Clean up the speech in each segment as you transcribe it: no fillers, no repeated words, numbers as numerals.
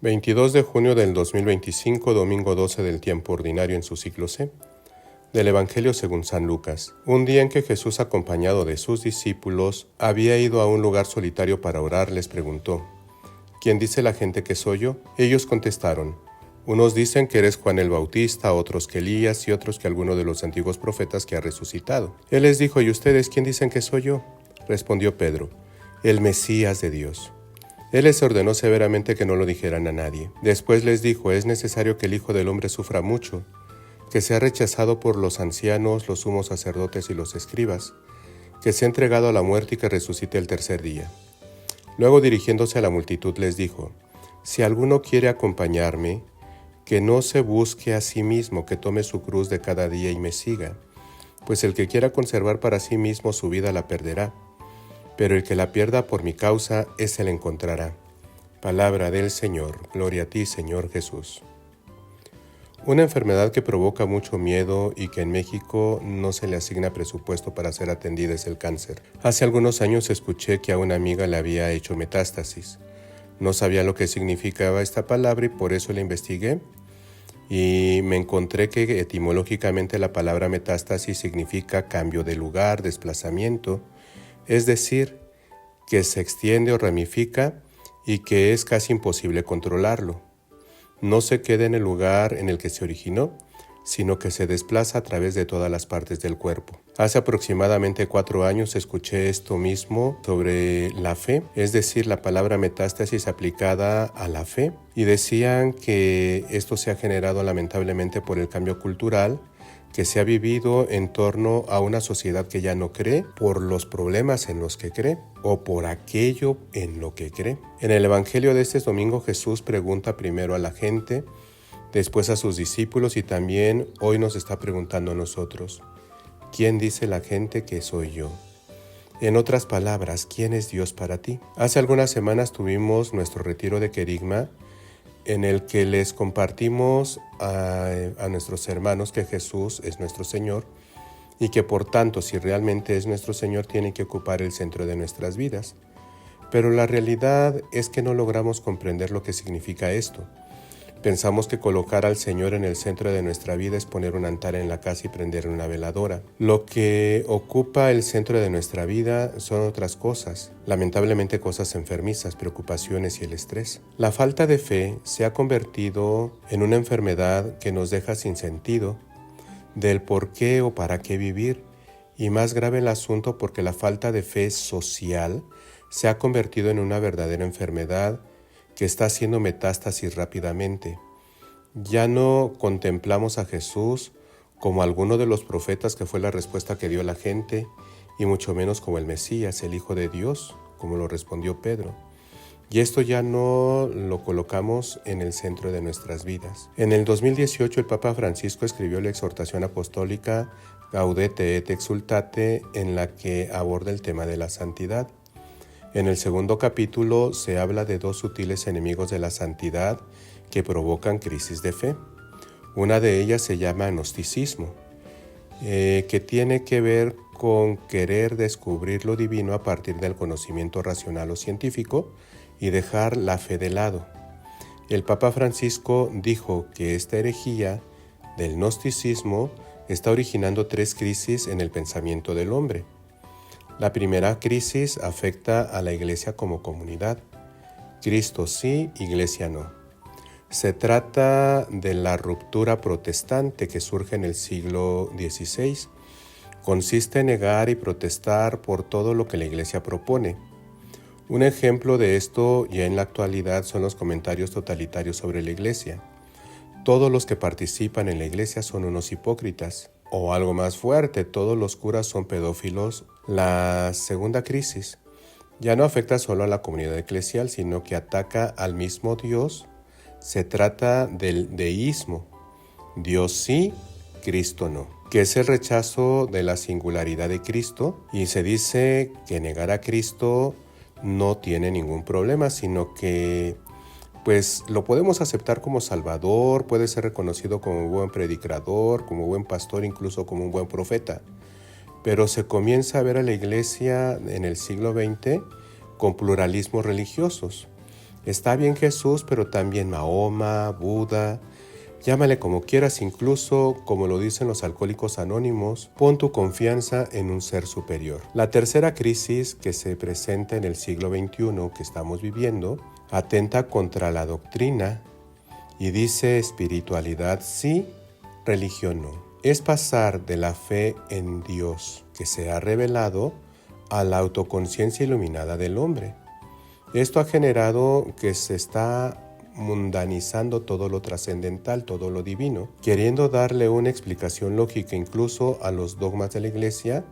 22 de junio del 2025, domingo 12 del tiempo ordinario en su ciclo C, del Evangelio según San Lucas. Un día en que Jesús, acompañado de sus discípulos, había ido a un lugar solitario para orar, les preguntó: ¿Quién dice la gente que soy yo? Ellos contestaron: unos dicen que eres Juan el Bautista, otros que Elías y otros que alguno de los antiguos profetas que ha resucitado. Él les dijo: ¿y ustedes quién dicen que soy yo? Respondió Pedro: el Mesías de Dios. Él les ordenó severamente que no lo dijeran a nadie. Después les dijo: es necesario que el Hijo del Hombre sufra mucho, que sea rechazado por los ancianos, los sumos sacerdotes y los escribas, que sea entregado a la muerte y que resucite el tercer día. Luego, dirigiéndose a la multitud, les dijo: si alguno quiere acompañarme, que no se busque a sí mismo, que tome su cruz de cada día y me siga, pues el que quiera conservar para sí mismo su vida la perderá, pero el que la pierda por mi causa, ese la encontrará. Palabra del Señor. Gloria a ti, Señor Jesús. Una enfermedad que provoca mucho miedo y que en México no se le asigna presupuesto para ser atendida es el cáncer. Hace algunos años escuché que a una amiga le había hecho metástasis. No sabía lo que significaba esta palabra y por eso la investigué y me encontré que etimológicamente la palabra metástasis significa cambio de lugar, desplazamiento, es decir, que se extiende o ramifica y que es casi imposible controlarlo. No se queda en el lugar en el que se originó, sino que se desplaza a través de todas las partes del cuerpo. Hace aproximadamente 4 años escuché esto mismo sobre la fe, es decir, la palabra metástasis aplicada a la fe, y decían que esto se ha generado lamentablemente por el cambio cultural que se ha vivido en torno a una sociedad que ya no cree por los problemas en los que cree o por aquello en lo que cree. En el Evangelio de este domingo, Jesús pregunta primero a la gente, después a sus discípulos y también hoy nos está preguntando a nosotros: ¿quién dice la gente que soy yo? En otras palabras, ¿quién es Dios para ti? Hace algunas semanas tuvimos nuestro retiro de Querigma, en el que les compartimos a nuestros hermanos que Jesús es nuestro Señor y que por tanto, si realmente es nuestro Señor, tiene que ocupar el centro de nuestras vidas. Pero la realidad es que no logramos comprender lo que significa esto. Pensamos que colocar al Señor en el centro de nuestra vida es poner un altar en la casa y prender una veladora. Lo que ocupa el centro de nuestra vida son otras cosas, lamentablemente cosas enfermizas, preocupaciones y el estrés. La falta de fe se ha convertido en una enfermedad que nos deja sin sentido del por qué o para qué vivir, y más grave el asunto porque la falta de fe social se ha convertido en una verdadera enfermedad que está haciendo metástasis rápidamente. Ya no contemplamos a Jesús como alguno de los profetas que fue la respuesta que dio la gente, y mucho menos como el Mesías, el Hijo de Dios, como lo respondió Pedro. Y esto ya no lo colocamos en el centro de nuestras vidas. En el 2018 el Papa Francisco escribió la exhortación apostólica Gaudete et Exsultate, en la que aborda el tema de la santidad. En el segundo capítulo se habla de 2 sutiles enemigos de la santidad que provocan crisis de fe. Una de ellas se llama gnosticismo, que tiene que ver con querer descubrir lo divino a partir del conocimiento racional o científico y dejar la fe de lado. El Papa Francisco dijo que esta herejía del gnosticismo está originando 3 crisis en el pensamiento del hombre. La primera crisis afecta a la Iglesia como comunidad. Cristo sí, Iglesia no. Se trata de la ruptura protestante que surge en el siglo XVI. Consiste en negar y protestar por todo lo que la Iglesia propone. Un ejemplo de esto ya en la actualidad son los comentarios totalitarios sobre la Iglesia. Todos los que participan en la Iglesia son unos hipócritas. O algo más fuerte, todos los curas son pedófilos. La segunda crisis ya no afecta solo a la comunidad eclesial, sino que ataca al mismo Dios. Se trata del deísmo, Dios sí, Cristo no, que es el rechazo de la singularidad de Cristo, y se dice que negar a Cristo no tiene ningún problema, sino que pues lo podemos aceptar como Salvador, puede ser reconocido como un buen predicador, como buen pastor, incluso como un buen profeta. Pero se comienza a ver a la Iglesia en el siglo XX con pluralismos religiosos. Está bien Jesús, pero también Mahoma, Buda, llámale como quieras, incluso, como lo dicen los alcohólicos anónimos, pon tu confianza en un ser superior. La tercera crisis que se presenta en el siglo XXI que estamos viviendo atenta contra la doctrina y dice espiritualidad sí, religión no. Es pasar de la fe en Dios que se ha revelado a la autoconciencia iluminada del hombre. Esto ha generado que se está mundanizando todo lo trascendental, todo lo divino, queriendo darle una explicación lógica incluso a los dogmas de la Iglesia,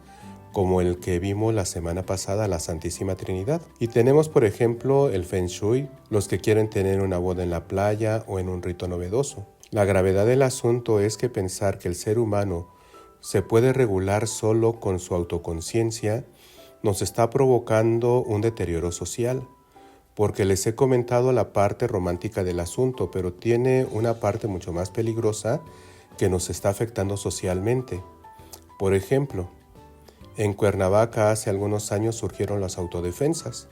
como el que vimos la semana pasada, la Santísima Trinidad. Y tenemos, por ejemplo, el Feng Shui, los que quieren tener una boda en la playa o en un rito novedoso. La gravedad del asunto es que pensar que el ser humano se puede regular solo con su autoconciencia nos está provocando un deterioro social, porque les he comentado la parte romántica del asunto, pero tiene una parte mucho más peligrosa que nos está afectando socialmente. Por ejemplo, en Cuernavaca hace algunos años surgieron las autodefensas,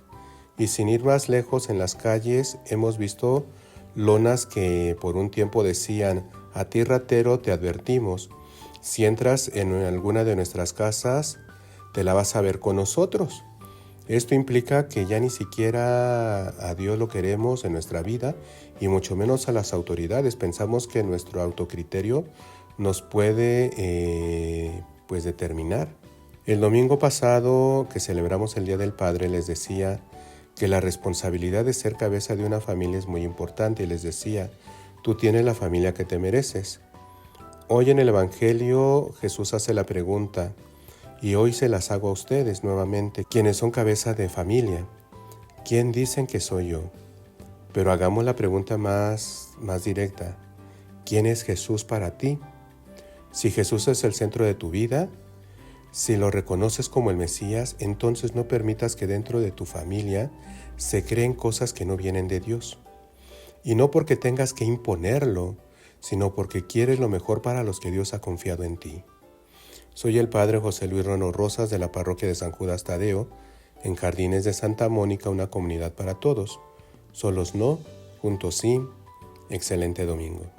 y sin ir más lejos en las calles hemos visto lonas que por un tiempo decían: a ti ratero te advertimos, si entras en alguna de nuestras casas te la vas a ver con nosotros. Esto implica que ya ni siquiera a Dios lo queremos en nuestra vida y mucho menos a las autoridades. Pensamos que nuestro autocriterio nos puede determinar. El domingo pasado que celebramos el Día del Padre les decía que la responsabilidad de ser cabeza de una familia es muy importante y les decía: tú tienes la familia que te mereces. Hoy en el Evangelio Jesús hace la pregunta, y hoy se las hago a ustedes nuevamente, quienes son cabeza de familia. ¿Quién dicen que soy yo? Pero hagamos la pregunta más directa. ¿Quién es Jesús para ti? Si Jesús es el centro de tu vida, si lo reconoces como el Mesías, entonces no permitas que dentro de tu familia se creen cosas que no vienen de Dios. Y no porque tengas que imponerlo, sino porque quieres lo mejor para los que Dios ha confiado en ti. Soy el Padre José Luis Rono Rosas de la Parroquia de San Judas Tadeo, en Jardines de Santa Mónica, una comunidad para todos. Solos no, juntos sí. Excelente domingo.